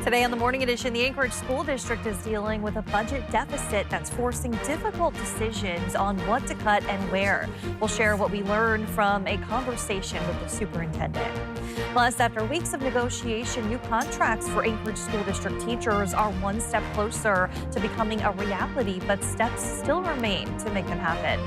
Today on the Morning Edition, the Anchorage School District is dealing with a budget deficit that's forcing difficult decisions on what to cut and where. We'll share what we learned from a conversation with the superintendent. Plus, after weeks of negotiation, new contracts for Anchorage School District teachers are one step closer to becoming a reality, but steps still remain to make them happen.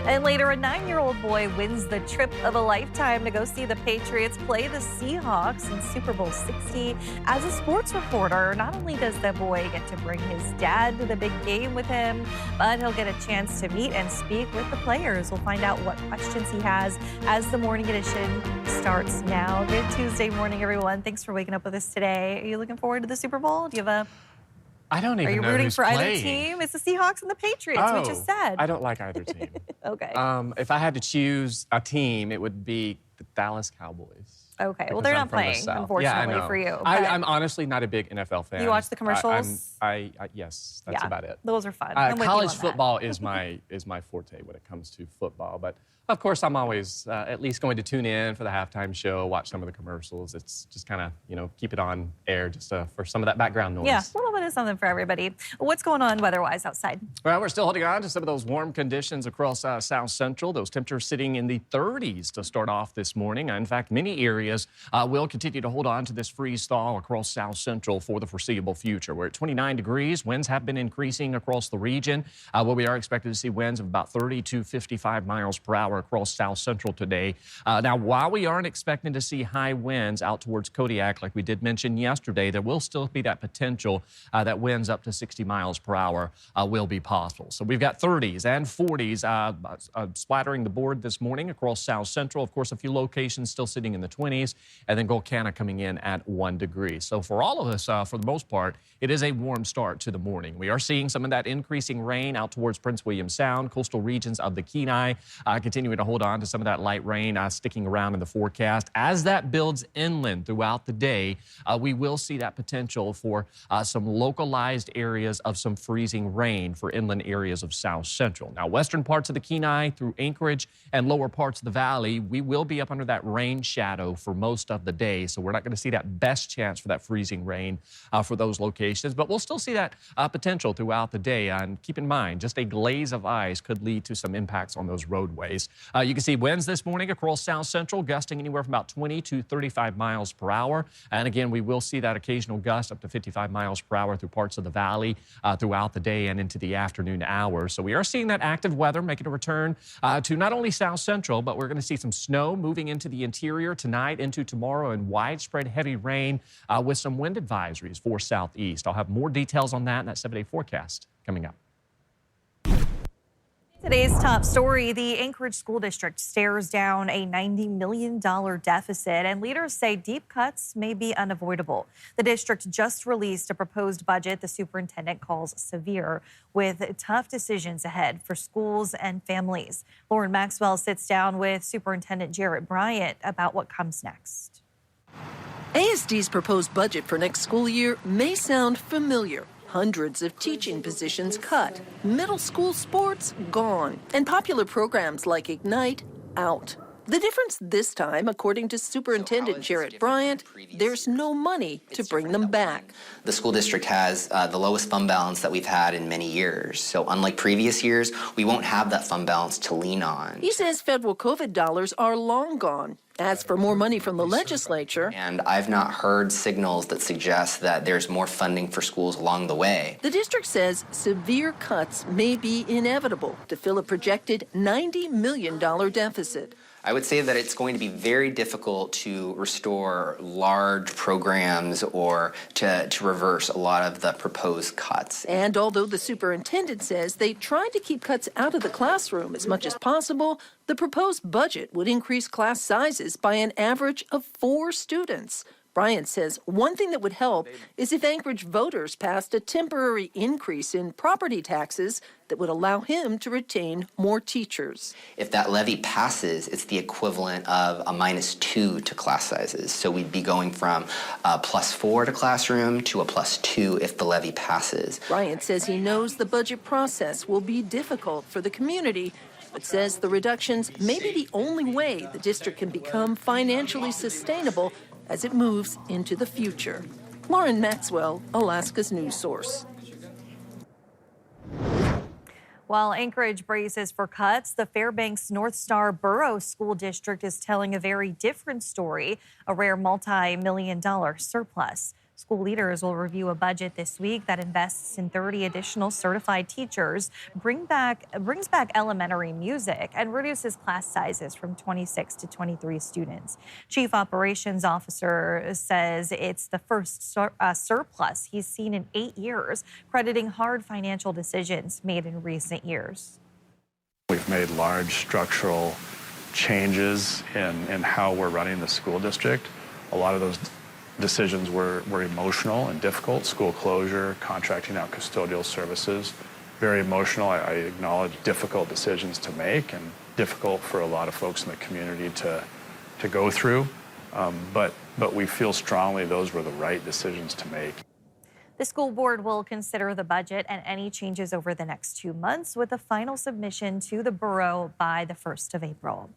And later, a 9-year-old boy wins the trip of a lifetime to go see the Patriots play the Seahawks in Super Bowl 60. As a sports reporter, not only does the boy get to bring his dad to the big game with him, but he'll get a chance to meet and speak with the players. We'll find out what questions he has as the Morning Edition starts now. Good Tuesday morning, everyone. Thanks for waking up with us today. Are you looking forward to the Super Bowl? Do you have a... I don't even know Are you rooting who's for playing. either team? It's the Seahawks and the Patriots, we just said. I don't like either team. Okay. If I had to choose a team, it would be the Dallas Cowboys. Okay, well, they're not playing, unfortunately, for you. But I'm honestly not a big NFL fan. you watch the commercials? Yes, that's about it. Those are fun. College football is my forte when it comes to football, but of course I'm always at least going to tune in for the halftime show, watch some of the commercials. It's just kind of keep it on air just for some of that background noise. Yeah, a little bit of something for everybody. What's going on weather-wise outside? Well, we're still holding on to some of those warm conditions across South Central. Those temperatures sitting in the 30s to start off this morning. In fact, many areas will continue to hold on to this freeze thaw across South Central for the foreseeable future. We're at 29 degrees. Winds have been increasing across the region. Where we are expected to see winds of about 30 to 55 miles per hour across South Central today. Now, while we aren't expecting to see high winds out towards Kodiak, like we did mention yesterday, there will still be that potential that winds up to 60 miles per hour will be possible. So we've got 30s and 40s splattering the board this morning across South Central. Of course, a few locations still sitting in the 20s, and then Golcana coming in at 1 degree. So for all of us, for the most part, it is a warm start to the morning. We are seeing some of that increasing rain out towards Prince William Sound, coastal regions of the Kenai, continuing to hold on to some of that light rain sticking around in the forecast. As that builds inland throughout the day, we will see that potential for some localized areas of some freezing rain for inland areas of South Central. Now, western parts of the Kenai through Anchorage and lower parts of the valley, we will be up under that rain shadow for most of the day, so we're not going to see that best chance for that freezing rain for those locations, but we'll still see that potential throughout the day. And keep in mind, just a glaze of ice could lead to some impacts on those roadways. You can see winds this morning across South Central gusting anywhere from about 20 to 35 miles per hour. And again, we will see that occasional gust up to 55 miles per hour through parts of the valley throughout the day and into the afternoon hours. So we are seeing that active weather making a return to not only South Central, but we're going to see some snow moving into the interior tonight into tomorrow and widespread heavy rain with some wind advisories for southeast. I'll have more details on that in that 7-day forecast coming up. Today's top story, the Anchorage School District stares down a $90 million deficit, and leaders say deep cuts may be unavoidable. The district just released a proposed budget the superintendent calls severe, with tough decisions ahead for schools and families. Lauren Maxwell sits down with Superintendent Jarrett Bryant about what comes next. ASD's proposed budget for next school year may sound familiar. Hundreds of teaching positions cut, middle school sports gone, and popular programs like Ignite out. The difference this time, according to Superintendent Jarrett Bryant, there's no money to bring them back. The school district has the lowest fund balance that we've had in many years. So unlike previous years, we won't have that fund balance to lean on. He says federal COVID dollars are long gone. As for more money from the legislature, and I've not heard signals that suggest that there's more funding for schools along the way. The district says severe cuts may be inevitable to fill a projected $90 million deficit. I would say that it's going to be very difficult to restore large programs or to reverse a lot of the proposed cuts. And although the superintendent says they tried to keep cuts out of the classroom as much as possible, the proposed budget would increase class sizes by an average of 4 students. Bryant says one thing that would help is if Anchorage voters passed a temporary increase in property taxes that would allow him to retain more teachers. If that levy passes, it's the equivalent of a -2 to class sizes. So we'd be going from a +4 to classroom to a +2 if the levy passes. Bryant says he knows the budget process will be difficult for the community, but says the reductions may be the only way the district can become financially sustainable as it moves into the future. Lauren Maxwell, Alaska's news source. While Anchorage braces for cuts, the Fairbanks North Star Borough School District is telling a very different story, a rare multi-million-dollar surplus. School leaders will review a budget this week that invests in 30 additional certified teachers, brings back elementary music, and reduces class sizes from 26 to 23 students. Chief Operations Officer says it's the first surplus he's seen in 8 years, crediting hard financial decisions made in recent years. We've made large structural changes in how we're running the school district. A lot of those decisions were emotional and difficult. School closure, contracting out custodial services, very emotional. I acknowledge difficult decisions to make and difficult for a lot of folks in the community to go through. But we feel strongly those were the right decisions to make. The school board will consider the budget and any changes over the next 2 months, with a final submission to the borough by the 1st of April.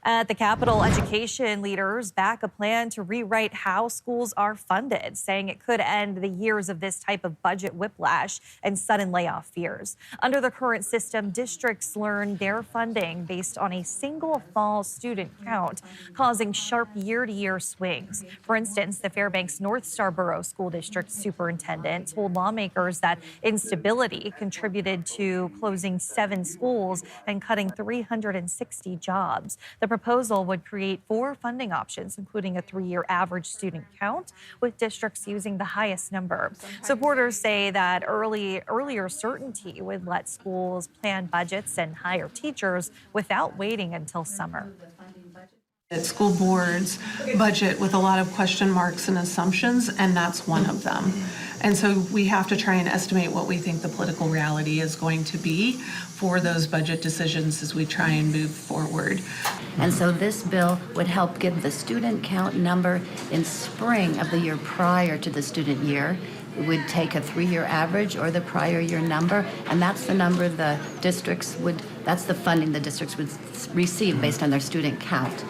At the Capitol, education leaders back a plan to rewrite how schools are funded, saying it could end the years of this type of budget whiplash and sudden layoff fears. Under the current system, districts learn their funding based on a single fall student count, causing sharp year-to-year swings. For instance, the Fairbanks North Star Borough School District superintendent told lawmakers that instability contributed to closing 7 schools and cutting 360 jobs. The proposal would create 4 funding options, including a 3-year average student count, with districts using the highest number. Supporters say that earlier certainty would let schools plan budgets and hire teachers without waiting until summer. School boards budget with a lot of question marks and assumptions, and that's one of them. And so we have to try and estimate what we think the political reality is going to be for those budget decisions as we try and move forward. And so this bill would help give the student count number in spring of the year prior to the student year. It would take a 3-year average or the prior year number, and that's the number the districts would, that's the funding the districts would receive based on their student count.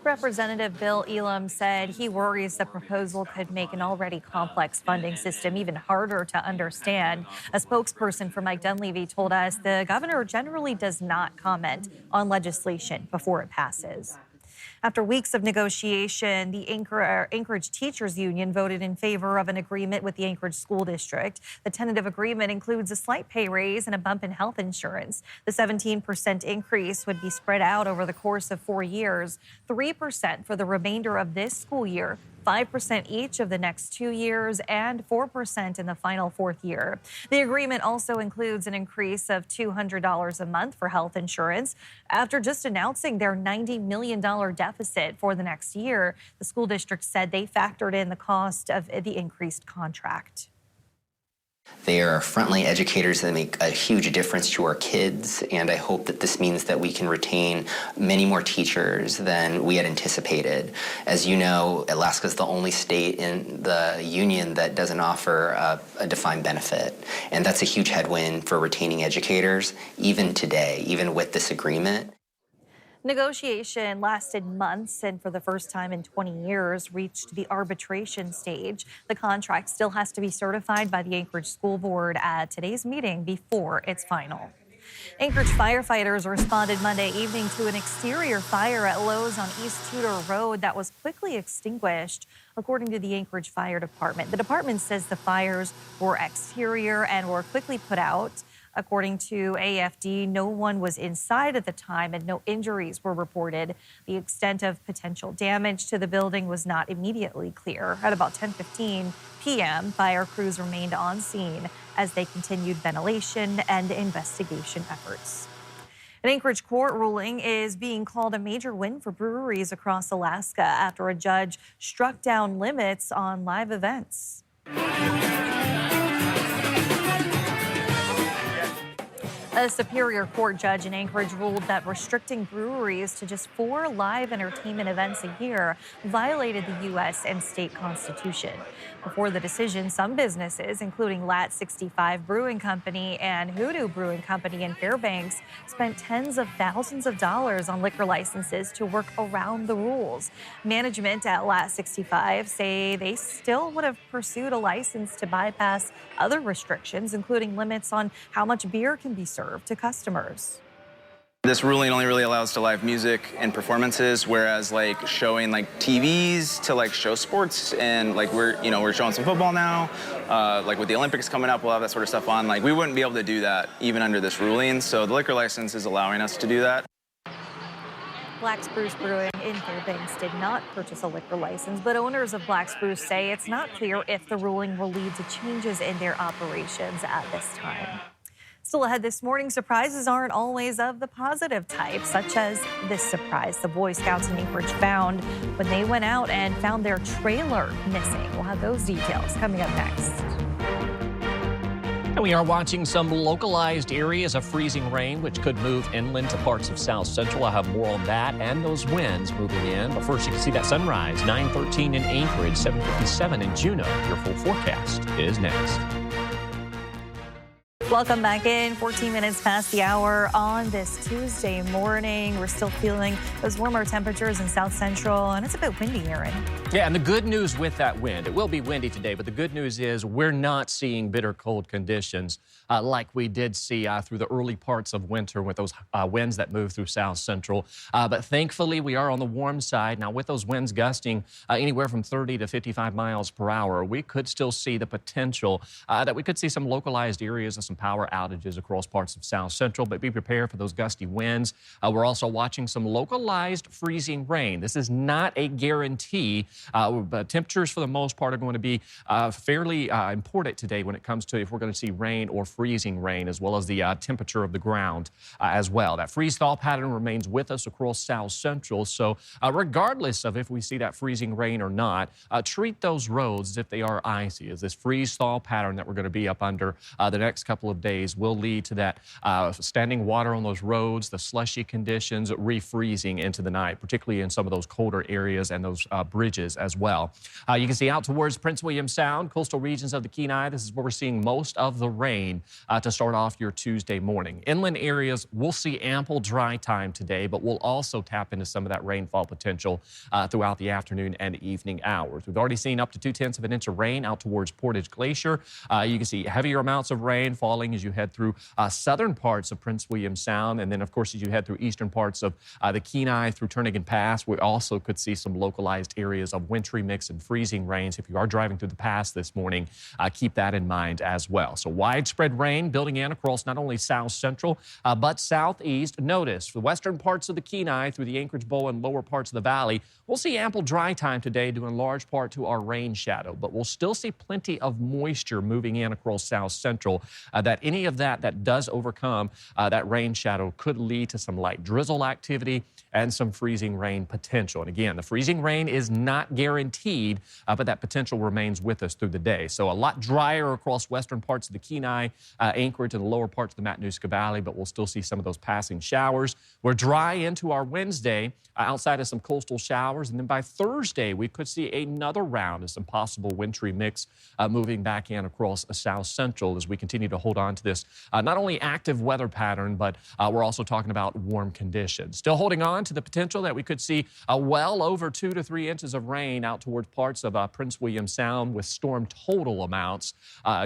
Representative Bill Elam said he worries the proposal could make an already complex funding system even harder to understand. A spokesperson for Mike Dunleavy told us the governor generally does not comment on legislation before it passes. After weeks of negotiation, the Anchorage Teachers Union voted in favor of an agreement with the Anchorage School District. The tentative agreement includes a slight pay raise and a bump in health insurance. The 17% increase would be spread out over the course of 4 years, 3% for the remainder of this school year, 5% each of the next 2 years, and 4% in the final 4th year. The agreement also includes an increase of $200 a month for health insurance. After just announcing their $90 million deficit for the next year, the school district said they factored in the cost of the increased contract. They are frontline educators that make a huge difference to our kids, and I hope that this means that we can retain many more teachers than we had anticipated. As you know, Alaska is the only state in the union that doesn't offer a defined benefit, and that's a huge headwind for retaining educators, even today, even with this agreement. Negotiation lasted months and for the first time in 20 years reached the arbitration stage. The contract still has to be certified by the Anchorage School Board at today's meeting before it's final. Anchorage firefighters responded Monday evening to an exterior fire at Lowe's on East Tudor Road that was quickly extinguished, according to the Anchorage Fire Department. The department says the fires were exterior and were quickly put out. According to AFD, no one was inside at the time and no injuries were reported. The extent of potential damage to the building was not immediately clear. At about 10:15 p.m., fire crews remained on scene as they continued ventilation and investigation efforts. An Anchorage court ruling is being called a major win for breweries across Alaska after a judge struck down limits on live events. A Superior Court judge in Anchorage ruled that restricting breweries to just 4 live entertainment events a year violated the U.S. and state constitution. Before the decision, some businesses, including Lat 65 Brewing Company and Hoodoo Brewing Company in Fairbanks, spent tens of thousands of dollars on liquor licenses to work around the rules. Management at Lat 65 say they still would have pursued a license to bypass other restrictions, including limits on how much beer can be served to customers. This ruling only really allows to live music and performances, whereas like showing like TVs to like show sports, and like we're showing some football now, like with the Olympics coming up, we'll have that sort of stuff on. Like we wouldn't be able to do that even under this ruling. So the liquor license is allowing us to do that. Black Spruce Brewing in Fairbanks did not purchase a liquor license, but owners of Black Spruce say it's not clear if the ruling will lead to changes in their operations at this time. Still ahead this morning, surprises aren't always of the positive type, such as this surprise the Boy Scouts in Anchorage found when they went out and found their trailer missing. We'll have those details coming up next. And we are watching some localized areas of freezing rain, which could move inland to parts of South Central. I'll have more on that and those winds moving in. But first, you can see that sunrise, 9:13 in Anchorage, 7:57 in Juneau. Your full forecast is next. Welcome back in. 14 minutes past the hour on this Tuesday morning. We're still feeling those warmer temperatures in South Central, and it's a bit windy, Aaron. Yeah, and the good news with that wind, it will be windy today, but the good news is we're not seeing bitter cold conditions like we did see through the early parts of winter with those winds that move through South Central. But thankfully, we are on the warm side. Now, with those winds gusting anywhere from 30 to 55 miles per hour, we could still see the potential that we could see some localized areas of some power outages across parts of South Central, but be prepared for those gusty winds. We're also watching some localized freezing rain. This is not a guarantee, but temperatures for the most part are going to be fairly important today when it comes to if we're going to see rain or freezing rain, as well as the temperature of the ground as well. That freeze-thaw pattern remains with us across South Central, so regardless of if we see that freezing rain or not, treat those roads as if they are icy, as this freeze-thaw pattern that we're going to be up under the next couple of days will lead to that standing water on those roads, the slushy conditions, refreezing into the night, particularly in some of those colder areas and those bridges as well. You can see out towards Prince William Sound, coastal regions of the Kenai. This is where we're seeing most of the rain to start off your Tuesday morning. Inland areas, we'll see ample dry time today, but we'll also tap into some of that rainfall potential throughout the afternoon and evening hours. We've already seen up to 2/10 of an inch of rain out towards Portage Glacier. You can see heavier amounts of rain falling as you head through southern parts of Prince William Sound, and then of course as you head through eastern parts of the Kenai through Turnagain Pass, we also could see some localized areas of wintry mix and freezing rains. If you are driving through the pass this morning, keep that in mind as well. So widespread rain building in across not only South Central but southeast. Notice for the western parts of the Kenai through the Anchorage Bowl and lower parts of the valley, we'll see ample dry time today due in large part to our rain shadow, but we'll still see plenty of moisture moving in across South Central. That any of that does overcome that rain shadow could lead to some light drizzle activity and some freezing rain potential. And again, the freezing rain is not guaranteed, but that potential remains with us through the day. So a lot drier across western parts of the Kenai, Anchorage, and the lower parts of the Matanuska Valley, but we'll still see some of those passing showers. We're dry into our Wednesday outside of some coastal showers, and then by Thursday, we could see another round of some possible wintry mix moving back in across South Central as we continue to hold on to this not only active weather pattern, but we're also talking about warm conditions. Still holding on to the potential that we could see well over 2 to 3 inches of rain out towards parts of Prince William Sound with storm total amounts.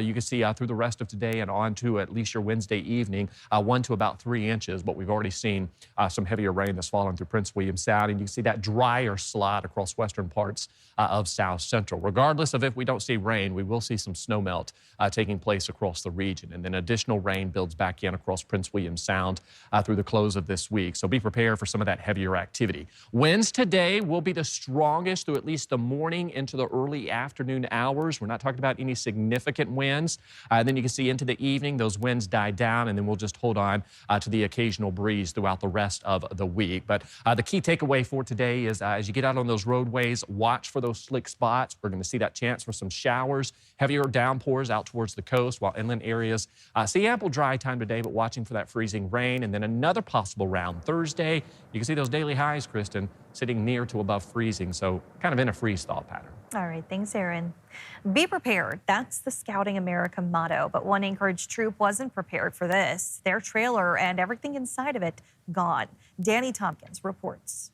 You can see through the rest of today and on to at least your Wednesday evening, 1 to about 3 inches, but we've already seen some heavier rain that's fallen through Prince William Sound, and you can see that drier slot across western parts of South Central. Regardless of if we don't see rain, we will see some snowmelt taking place across the region, and then additional rain builds back in across Prince William Sound through the close of this week. So be prepared for some of that heavier activity. Winds today will be the strongest through at least the morning into the early afternoon hours. We're not talking about any significant winds. Then you can see into the evening, those winds die down, and then we'll just hold on to the occasional breeze throughout the rest of the week. But the key takeaway for today is as you get out on those roadways, watch for those slick spots. We're going to see that chance for some showers, heavier downpours out towards the coast, while inland areas areas. See ample dry time today, but watching for that freezing rain and then another possible round Thursday. You can see those daily highs, Kristen, sitting near to above freezing, so kind of in a freeze-thaw pattern. All right, thanks, Aaron. Be prepared. That's the Scouting America motto, but one Anchorage troop wasn't prepared for this. Their trailer and everything inside of it gone. Danny Tompkins reports.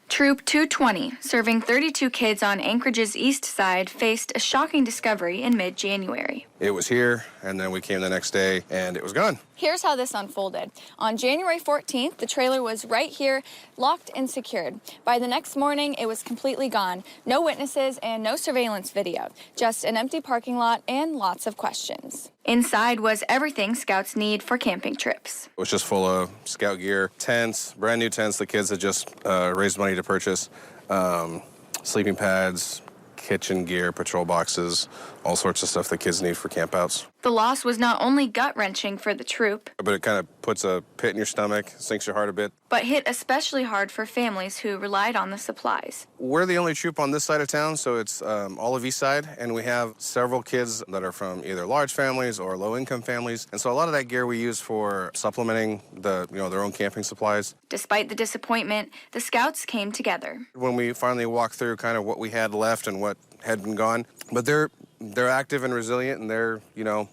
Troop 220, serving 32 kids on Anchorage's east side, faced a shocking discovery in mid-January. It was here, and then we came the next day, and it was gone. Here's how this unfolded. On January 14th, the trailer was right here, locked and secured. By the next morning, it was completely gone. No witnesses and no surveillance video. Just an empty parking lot and lots of questions. Inside was everything Scouts need for camping trips. It was just full of Scout gear, tents, brand new tents the kids had just raised money to purchase, sleeping pads, kitchen gear, patrol boxes, all sorts of stuff that kids need for campouts. The loss was not only gut-wrenching for the troop, But it kind of puts a pit in your stomach, sinks your heart a bit. but hit especially hard for families who relied on the supplies. We're the only troop on this side of town, so it's all of East Side, and we have several kids that are from either large families or low-income families, and so a lot of that gear we use for supplementing their own camping supplies. Despite the disappointment, the Scouts came together. When we finally walked through kind of what we had left and what had been gone, but they're active and resilient, and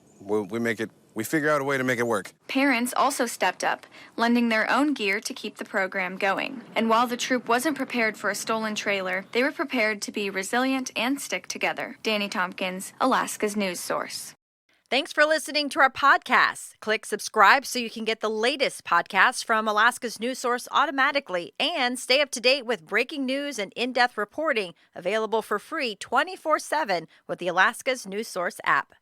we figure out a way to make it work. Parents also stepped up, lending their own gear to keep the program going. And while the troop wasn't prepared for a stolen trailer, they were prepared to be resilient and stick together. Danny Tompkins, Alaska's news source. Thanks for listening to our podcast. Click subscribe so you can get the latest podcasts from Alaska's news source automatically and stay up to date with breaking news and in-depth reporting available for free 24/7 with the Alaska's news source app.